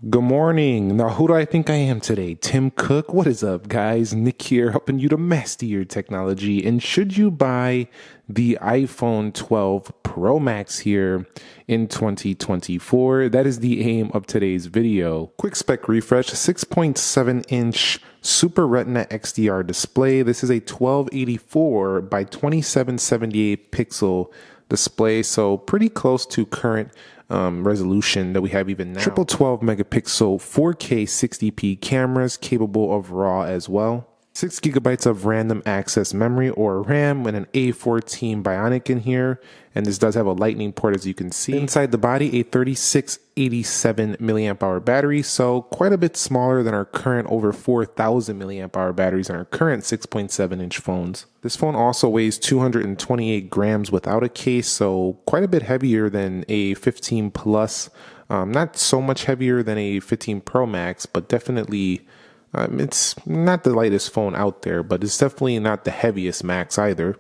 Good morning. Now, who do I think I am today? Tim Cook? What is up, guys? Nick here, helping you to master your technology. And should you buy the iPhone 12 Pro Max here in 2024? That is the aim of today's video. Quick spec refresh, 6.7-inch Super Retina XDR display. This is a 1284 by 2778 pixel display, so pretty close to current resolution that we have even now. Triple 12 megapixel 4K 60p cameras capable of RAW as well. 6 gigabytes of random access memory or RAM with an A14 Bionic in here, and this does have a lightning port, as you can see. Inside the body, a 3687 milliamp hour battery, so quite a bit smaller than our current over 4000 milliamp hour batteries on our current 6.7 inch phones. This phone also weighs 228 grams without a case, so quite a bit heavier than a 15 Plus. Not so much heavier than a 15 Pro Max, but definitely it's not the lightest phone out there, but it's definitely not the heaviest Max either.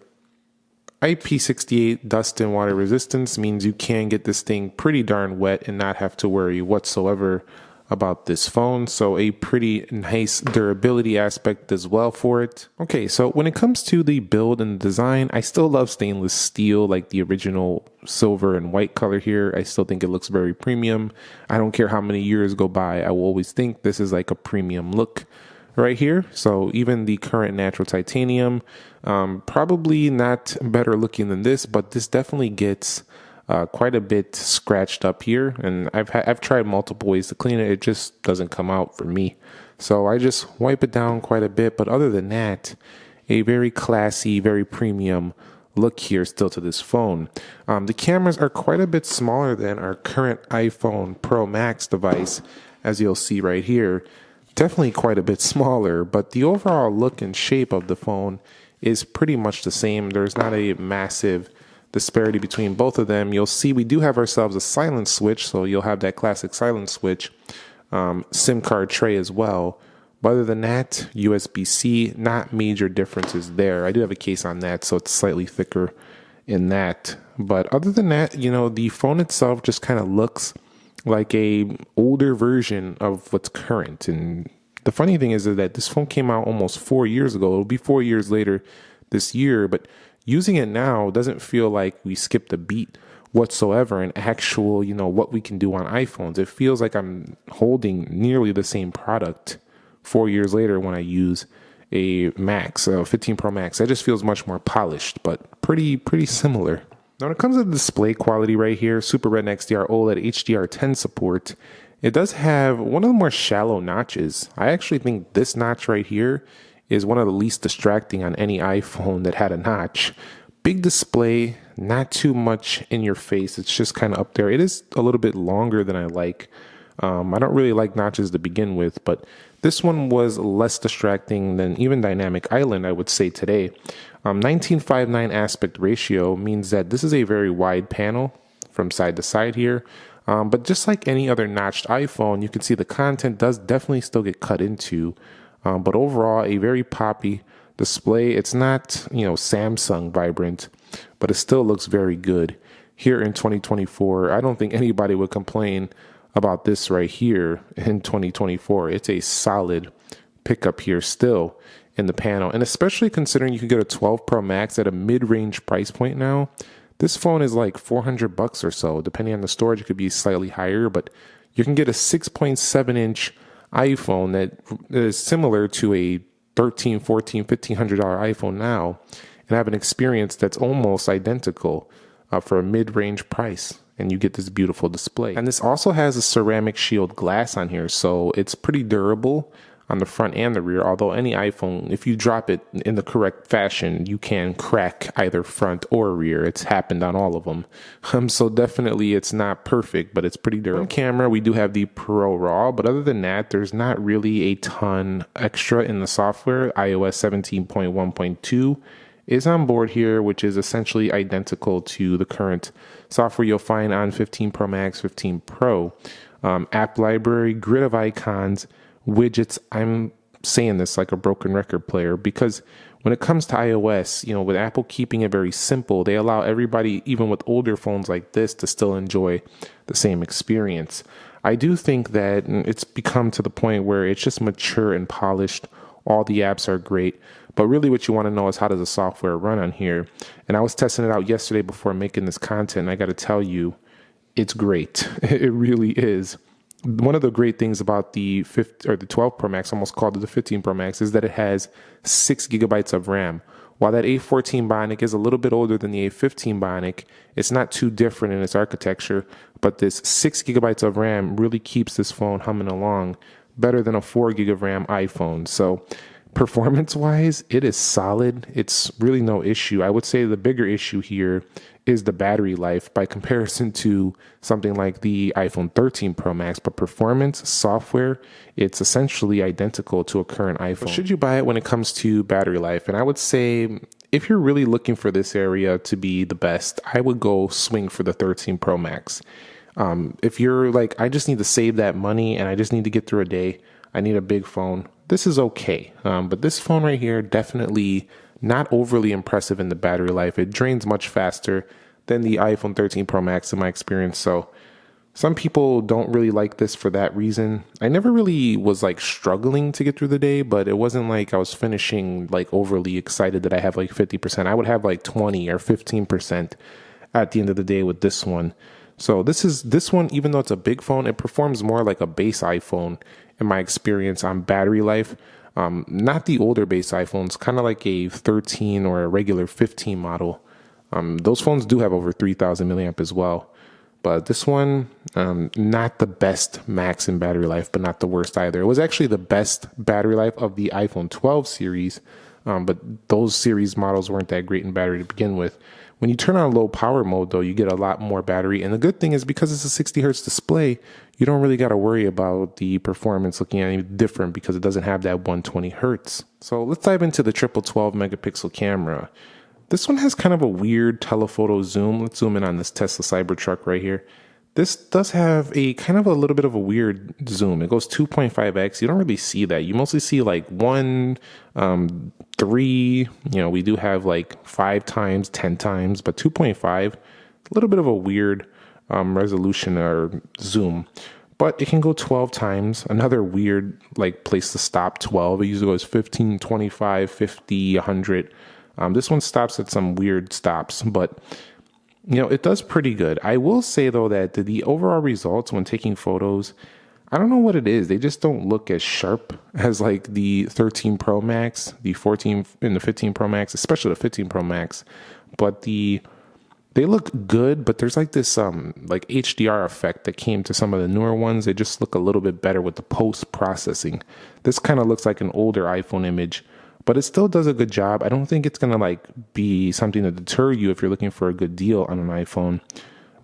IP68 dust and water resistance means you can get this thing pretty darn wet and not have to worry whatsoever about this phone, so a pretty nice durability aspect as well for it. Okay, so when it comes to the build and design, I still love stainless steel, like the original silver and white color here. I still think it looks very premium. I don't care how many years go by, I will always think this is like a premium look right here. So even the current natural titanium, probably not better looking than this, but this definitely gets quite a bit scratched up here, and I've tried multiple ways to clean it. It just doesn't come out for me, so I just wipe it down quite a bit. But other than that, a very classy, very premium look here still to this phone. The cameras are quite a bit smaller than our current iPhone Pro Max device, as you'll see right here. Definitely quite a bit smaller, but the overall look and shape of the phone is pretty much the same. There's not a massive disparity between both of them. You'll see we do have ourselves a silence switch, so you'll have that classic silence switch, SIM card tray as well. But other than that, USB-C, not major differences there. I do have a case on that, so it's slightly thicker in that. But other than that, you know, the phone itself just kind of looks like a older version of what's current. And the funny thing is that this phone came out almost 4 years ago. It'll be 4 years later this year, but using it now doesn't feel like we skipped a beat whatsoever in actual, you know, what we can do on iPhones. It feels like I'm holding nearly the same product 4 years later when I use a Max, 15 Pro Max. That just feels much more polished, but pretty similar. Now, when it comes to the display quality right here, Super Retina XDR OLED HDR10 support, it does have one of the more shallow notches. I actually think this notch right here is one of the least distracting on any iPhone that had a notch. Big display, not too much in your face. It's just kind of up there. It is a little bit longer than I like. I don't really like notches to begin with, but this one was less distracting than even Dynamic Island, I would say today. 19:9 aspect ratio means that this is a very wide panel from side to side here. But just like any other notched iPhone, you can see the content does definitely still get cut into. But overall, a very poppy display. It's not, you know, Samsung vibrant, but it still looks very good. Here in 2024, I don't think anybody would complain about this right here in 2024. It's a solid pickup here still in the panel. And especially considering you can get a 12 Pro Max at a mid-range price point now. This phone is like $400 or so. Depending on the storage, it could be slightly higher, but you can get a 6.7-inch iPhone that is similar to a $1,300, $1,400, $1,500 iPhone now and have an experience that's almost identical for a mid-range price, and you get this beautiful display. And this also has a ceramic shield glass on here, so it's pretty durable on the front and the rear, although any iPhone, if you drop it in the correct fashion, you can crack either front or rear. It's happened on all of them. So definitely it's not perfect, but it's pretty durable. On camera, we do have the Pro RAW, but other than that, there's not really a ton extra in the software. iOS 17.1.2 is on board here, which is essentially identical to the current software you'll find on 15 Pro Max, 15 Pro. App library, grid of icons, widgets. I'm saying this like a broken record player because when it comes to iOS, you know, with Apple keeping it very simple, they allow everybody, even with older phones like this, to still enjoy the same experience. I do think that it's become to the point where it's just mature and polished. All the apps are great, but really what you want to know is how does the software run on here? And I was testing it out yesterday before making this content, and I got to tell you, it's great. It really is. One of the great things about the 12 Pro Max, almost called it the 15 Pro Max, is that it has 6 gigabytes of RAM. While that A14 Bionic is a little bit older than the A15 Bionic, it's not too different in its architecture, but this 6 gigabytes of RAM really keeps this phone humming along better than a 4 gig of RAM iPhone. So performance wise, it is solid. It's really no issue. I would say the bigger issue here is the battery life by comparison to something like the iPhone 13 Pro Max. But performance, software, it's essentially identical to a current iPhone. Should you buy it when it comes to battery life? And I would say if you're really looking for this area to be the best, I would go swing for the 13 Pro Max. If you're like, I just need to save that money and I just need to get through a day, I need a big phone, this is okay. But this phone right here, definitely not overly impressive in the battery life. It drains much faster than the iPhone 13 Pro Max in my experience. So some people don't really like this for that reason. I never really was like struggling to get through the day, but it wasn't like I was finishing like overly excited that I have like 50%. I would have like 20 or 15% at the end of the day with this one. So this one, even though it's a big phone, it performs more like a base iPhone in my experience on battery life. Not the older base iPhones, kind of like a 13 or a regular 15 model. Those phones do have over 3,000 milliamp as well. But this one, not the best max in battery life, but not the worst either. It was actually the best battery life of the iPhone 12 series, but those series models weren't that great in battery to begin with. When you turn on low power mode, though, you get a lot more battery. And the good thing is because it's a 60 hertz display, you don't really got to worry about the performance looking any different because it doesn't have that 120 hertz. So let's dive into the triple 12 megapixel camera. This one has kind of a weird telephoto zoom. Let's zoom in on this Tesla Cybertruck right here. This does have a kind of a little bit of a weird zoom. It goes 2.5x. You don't really see that. You mostly see like 1, 3. We do have like 5 times, 10 times, but 2.5, a little bit of a weird resolution or zoom. But it can go 12 times. Another weird like place to stop, 12. It usually goes 15, 25, 50, 100. This one stops at some weird stops, but it does pretty good. I will say though that the overall results when taking photos, I don't know what it is. They just don't look as sharp as like the 13 Pro Max, the 14 and the 15 Pro Max, especially the 15 Pro Max. But they look good, but there's like this like HDR effect that came to some of the newer ones. They just look a little bit better with the post processing. This kind of looks like an older iPhone image, but it still does a good job. I don't think it's going to like be something to deter you if you're looking for a good deal on an iPhone.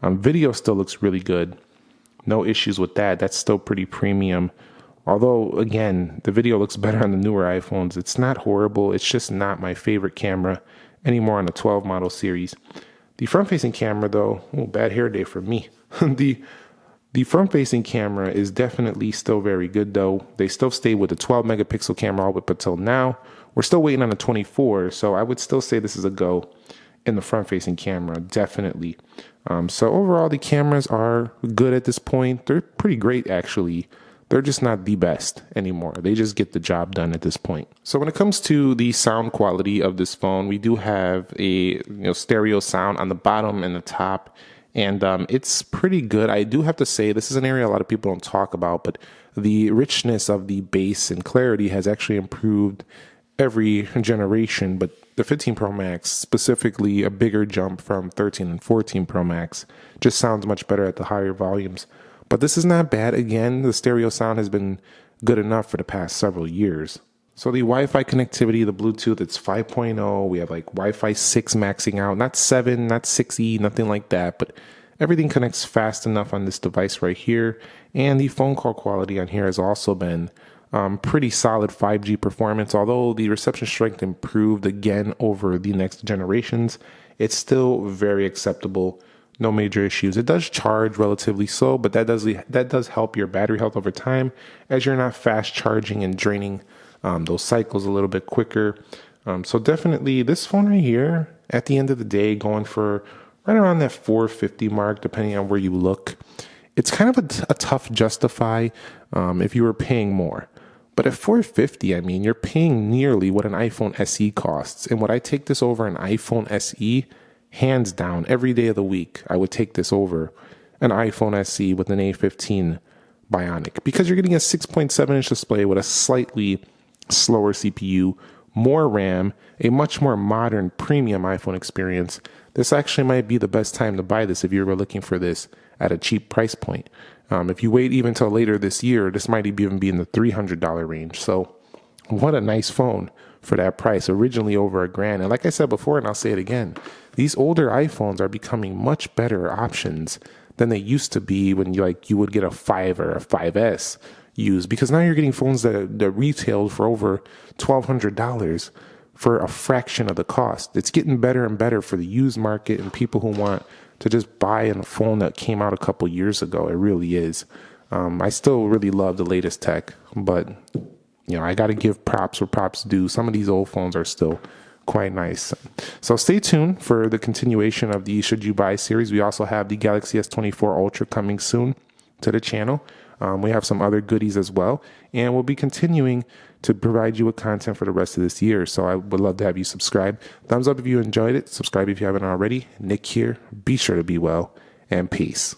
Video still looks really good. No issues with that. That's still pretty premium. Although, again, the video looks better on the newer iPhones. It's not horrible. It's just not my favorite camera anymore on the 12 model series. The front-facing camera, though, bad hair day for me. The front-facing camera is definitely still very good, though. They still stay with the 12 megapixel camera up until now. We're still waiting on the 24, so I would still say this is a go in the front-facing camera, definitely. So overall, the cameras are good at this point. They're pretty great, actually. They're just not the best anymore. They just get the job done at this point. So when it comes to the sound quality of this phone, we do have a stereo sound on the bottom and the top, and it's pretty good. I do have to say this is an area a lot of people don't talk about, but the richness of the bass and clarity has actually improved every generation. But the 15 Pro Max, specifically a bigger jump from 13 and 14 Pro Max, just sounds much better at the higher volumes. But this is not bad. Again, the stereo sound has been good enough for the past several years. So the Wi-Fi connectivity, the Bluetooth, it's 5.0. We have like Wi-Fi 6 maxing out, not 7, not 6E, nothing like that. But everything connects fast enough on this device right here. And the phone call quality on here has also been pretty solid 5G performance. Although the reception strength improved again over the next generations, it's still very acceptable. No major issues. It does charge relatively slow, but that does help your battery health over time as you're not fast charging and draining those cycles a little bit quicker. So definitely this phone right here, at the end of the day, going for right around that 450 mark, depending on where you look. it's kind of a tough justify if you were paying more. But at $450, I mean, you're paying nearly what an iPhone SE costs. And would I take this over an iPhone SE? Hands down, every day of the week, I would take this over an iPhone SE with an A15 Bionic, because you're getting a 6.7-inch display with a slightly slower CPU, more RAM, a much more modern premium iPhone experience. This actually might be the best time to buy this if you were looking for this at a cheap price point. If you wait even till later this year, this might even be in the $300 range. So what a nice phone for that price, originally over $1,000. And like I said before, and I'll say it again, these older iPhones are becoming much better options than they used to be when you would get a 5 or a 5S used, because now you're getting phones that retailed for over $1,200 for a fraction of the cost. It's getting better and better for the used market and people who want to just buy a phone that came out a couple years ago. It really is. I still really love the latest tech, but I got to give props where props due. Some of these old phones are still quite nice. So stay tuned for the continuation of the Should You Buy series. We also have the Galaxy S24 Ultra coming soon to the channel. We have some other goodies as well, and we'll be continuing to provide you with content for the rest of this year. So I would love to have you subscribe. Thumbs up if you enjoyed it. Subscribe if you haven't already. Nick here. Be sure to be well, and peace.